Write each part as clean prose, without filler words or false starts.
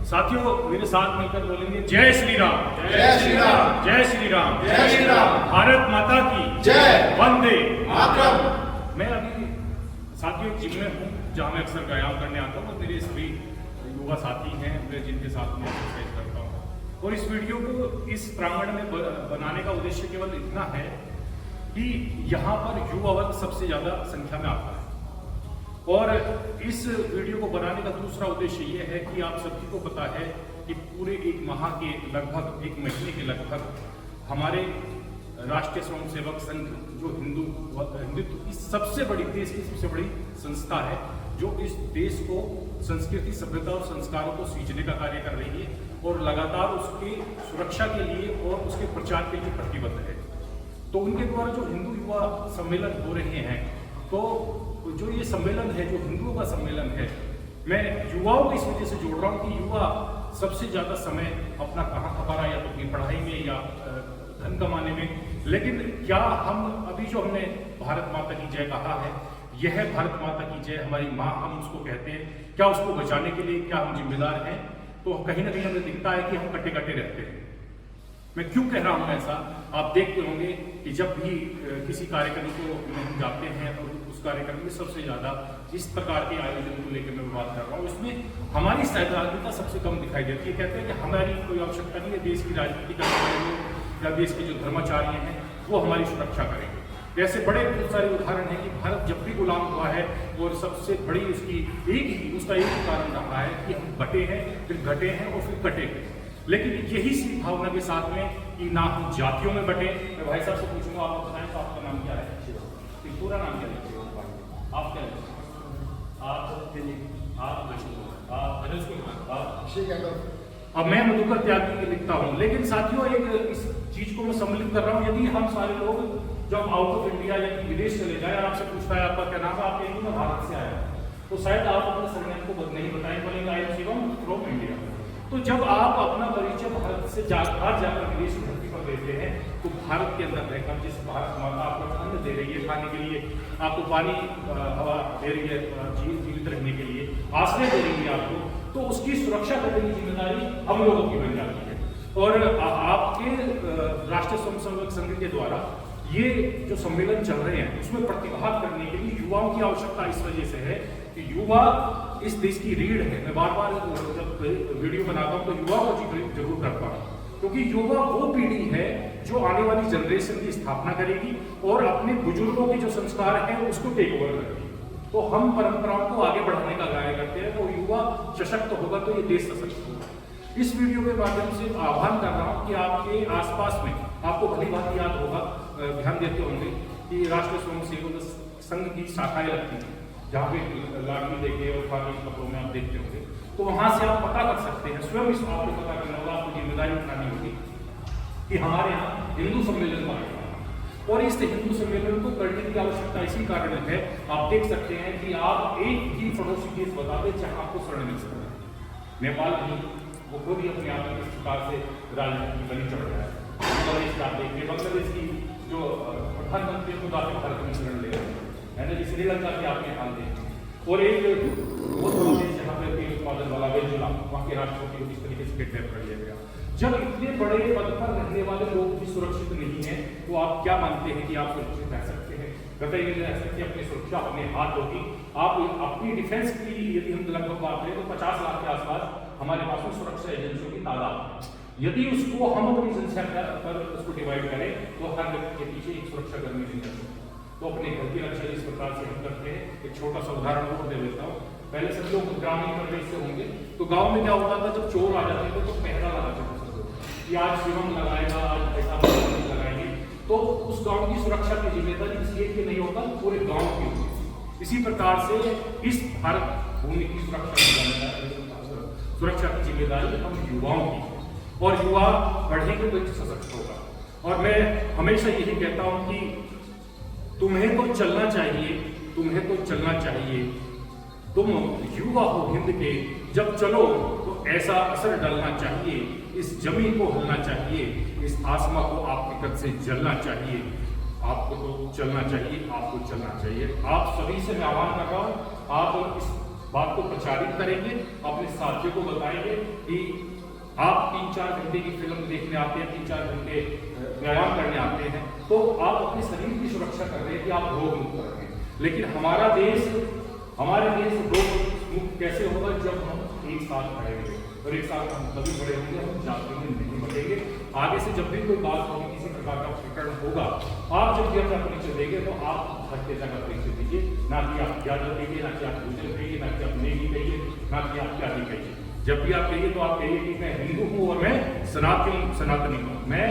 साथियों मेरे साथ मिलकर बोलेंगे जय श्री राम, जय श्री राम, जय श्री राम, जय श्री राम, भारत माता की जय, वंदे मातरम। मैं अभी साथियों जिम में हूँ जहाँ मैं अक्सर व्यायाम करने आता हूँ और मेरे सभी युवा साथी हैं जिनके साथ मैं एक्सरसाइज करता हूँ। और इस वीडियो को इस प्रांगण में बनाने का उद्देश्य केवल इतना है कि यहाँ पर युवा वर्ग सबसे ज़्यादा संख्या में आता है। और इस वीडियो को बनाने का दूसरा उद्देश्य ये है कि आप सभी को पता है कि पूरे एक माह के लगभग एक महीने के लगभग हमारे राष्ट्रीय स्वयंसेवक संघ जो हिंदुत्व की सबसे बड़ी देश की सबसे बड़ी संस्था है, जो इस देश को संस्कृति, सभ्यता और संस्कारों को सींचने का कार्य कर रही है और लगातार उसकी सुरक्षा के लिए और उसके प्रचार के लिए प्रतिबद्ध है। तो उनके द्वारा जो हिंदू युवा सम्मेलन हो रहे हैं, तो जो ये सम्मेलन है, जो हिंदुओं का सम्मेलन है, मैं युवाओं को इस वजह से जोड़ रहा हूँ कि युवा सबसे ज़्यादा समय अपना कहाँ खपा रहा है, या तो अपनी पढ़ाई में या धन कमाने में। लेकिन क्या हम अभी जो हमने भारत माता की जय कहा है, यह भारत माता की जय हमारी माँ हम उसको कहते हैं, क्या उसको बचाने के लिए क्या हम जिम्मेदार हैं? तो कहीं ना कहीं हमें दिखता है कि हम कटे कटे रहते हैं। मैं क्यों कह रहा हूँ ऐसा? आप देखते होंगे कि जब भी किसी कार्यक्रम को हम जाते हैं और उस कार्यक्रम में सबसे ज़्यादा इस प्रकार के आयोजन को लेकर मैं बात कर रहा हूँ, इसमें हमारी सहभागिता सबसे कम दिखाई देती है। कहते हैं कि हमारी कोई आवश्यकता नहीं है, देश की राजनीति करने वाले लोग या देश के जो धर्माचार्य हैं वो हमारी सुरक्षा करेंगे। ऐसे बड़े बहुत सारे उदाहरण हैं कि भारत जब भी गुलाम हुआ है और सबसे बड़ी उसका एक ही कारण रहा है कि हम बटे हैं, फिर घटे हैं और फिर कटे हैं। लेकिन यही सी भावना के साथ में कि ना हम जातियों में बटे। मैं भाई साहब से पूछूंगा, आप बताएं तो आपका नाम क्या है? पूरा नाम क्या है? आप क्या है? अब मैं मधुकर त्यागी लिखता हूँ। लेकिन साथियों एक इस चीज को मैं सम्मिलित कर रहा हूँ, यदि हम सारे लोग जब आउट ऑफ इंडिया या विदेश चले जाए और आपसे पूछता है आपका क्या नाम है, आप कहेंगे मैं भारत से आया, तो शायद आप अपने सरनेम को नहीं बताएं, बोलेंगे I am Shivam from India. तो जब आप अपना परिचय भारत से बाहर जाकर विदेश धरती पर देते हैं, तो भारत के अंदर रहकर जिस भारत माता आपको अन्न दे रही है खाने के लिए, आपको पानी हवा दे रही है जीवित रहने के लिए, आश्रय दे रही है आपको, तो उसकी सुरक्षा करने की जिम्मेदारी हम लोगों की बन जाती है। और आपके राष्ट्रीय स्वयंसेवक संघ के द्वारा ये जो सम्मेलन चल रहे हैं उसमें प्रतिभाग करने के लिए युवाओं की आवश्यकता इस वजह से है कि युवा इस देश की रीढ़ है। मैं बार बार जब वीडियो बनाता हूँ तो युवा को जरूर करता हूँ, क्योंकि युवा वो पीढ़ी है जो आने वाली जनरेशन की स्थापना करेगी और अपने बुजुर्गों के जो संस्कार हैं उसको टेक ओवर करेगी। तो हम परंपराओं को आगे बढ़ाने का कार्य करते हैं, तो युवा सशक्त होगा तो ये देश सशक्त होगा। इस वीडियो के माध्यम से आह्वान कर रहा हूँ कि आपके आसपास में आपको भली बात याद होगा, ध्यान देते होंगे कि राष्ट्रीय स्वयंसेवक संघ की शाखाएं लगती हैं, जहाँ पे लाठी देके और खादी कपड़ों में आप देखते होंगे। तो वहां से आप पता कर सकते हैं, स्वयं इस आपको पता करना होगा, आपको जिम्मेदारी उठानी होगी कि हमारे यहाँ हिंदू सम्मेलन का और इस हिंदू सम्मेलन को करने की आवश्यकता इसी कारण है। आप देख सकते हैं कि आप एक ही पड़ोसी देश बता दें जहां आपको शरण मिल सकता है। नेपाल नहीं, वो खुद ही अपने आप में इस प्रकार से राजनीति की बलि चढ़ रहा है। बांग्लादेश का देखिए, बांग्लादेश की जो प्रधानमंत्री खुद आके भारत में शरण ले रहे हैं, जी श्रीलंका के आपने हाल देखें, और एक देश जहाँ पे तेल उत्पादन वाला वेनेजुला, वहाँ के राष्ट्रपति को किस तरीके से किडनैप कर लिया गया। जब इतने बड़े पद पर रहने वाले लोग भी सुरक्षित नहीं हैं, तो आप क्या मानते हैं कि आप सुरक्षित रह सकते हैं? कतई नहीं रह सकते। अपनी सुरक्षा अपने हाथ होगी। आप अपनी डिफेंस की यदि हम लगभग बात करें तो 50 लाख के आसपास हमारे पास में सुरक्षा एजेंसियों की तादाद है। यदि उसको हम अपनी जनसंख्या पर उसको डिवाइड करें तो हर व्यक्ति के पीछे एक सुरक्षा कर्मी नहीं कर सकते। तो अपने घर की रक्षा इस प्रकार से हम करते हैं। एक छोटा सा उदाहरण और दे देता हूँ। पहले सब लोग ग्रामीण प्रदेश से होंगे, तो गांव में क्या होता था, जब चोर आ जाते थे तो पहरा लगाते थे कि आज शिवम लगाएगा, आज ऐसा लगाएंगे, तो उस गांव की सुरक्षा की जिम्मेदारी किसी एक की नहीं होता, पूरे गांव की होती। इसी प्रकार से इस भारत भूमि की सुरक्षा की जिम्मेदारी हम युवाओं की है, और युवा बढ़ेंगे तो सशक्त होगा। और मैं हमेशा यही कहता हूं कि तुम्हें तो चलना चाहिए, तुम्हें तो चलना चाहिए, तुम युवा हो हिंद के, जब चलो तो ऐसा असर डालना चाहिए, इस जमीन को हिलना चाहिए, इस आसमां को आपके कद से जलना चाहिए। आपको तो चलना चाहिए, आपको चलना चाहिए। आप सभी से मैं आह्वान कर रहा हूँ, आप इस बात को प्रचारित करेंगे, अपने साथियों को बताएंगे कि आप 3-4 घंटे की फिल्म देखने आते हैं, 3-4 घंटे व्यायाम करने आते हैं, तो आप अपने शरीर की सुरक्षा कर रहे हैं कि आप रोग मुक्त कर रहे हैं। लेकिन हमारे देश रोग मुक्त कैसे होगा जब हम एक साथ खड़े होंगे, और एक साथ हम तभी खड़े होंगे, हम जाति में नहीं बढ़ेंगे। आगे से जब भी कोई बात होगी, किसी प्रकार का प्रकरण होगा, आप जब भी अपना परिचय देंगे तो आप सत्य का परिचय दीजिए, ना कि आप ज्यादा कहिए, ना कि आप गुजर कहिए, ना कि आप नेगी कहिए, ना कि आप क्या ही कहिए। जब भी आप कहिए तो आप कहिए कि मैं हिंदू हूँ और मैं सनातनी हूँ, मैं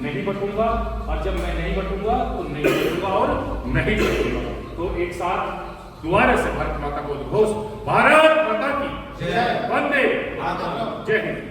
नहीं बटूंगा, और जब मैं नहीं बटूंगा तो नहीं बटूंगा और नहीं बटूंगा। तो एक साथ दोबारा से भारत माता को उद्घोष, भारत माता की जय, वंदे मातरम। जय हिंद।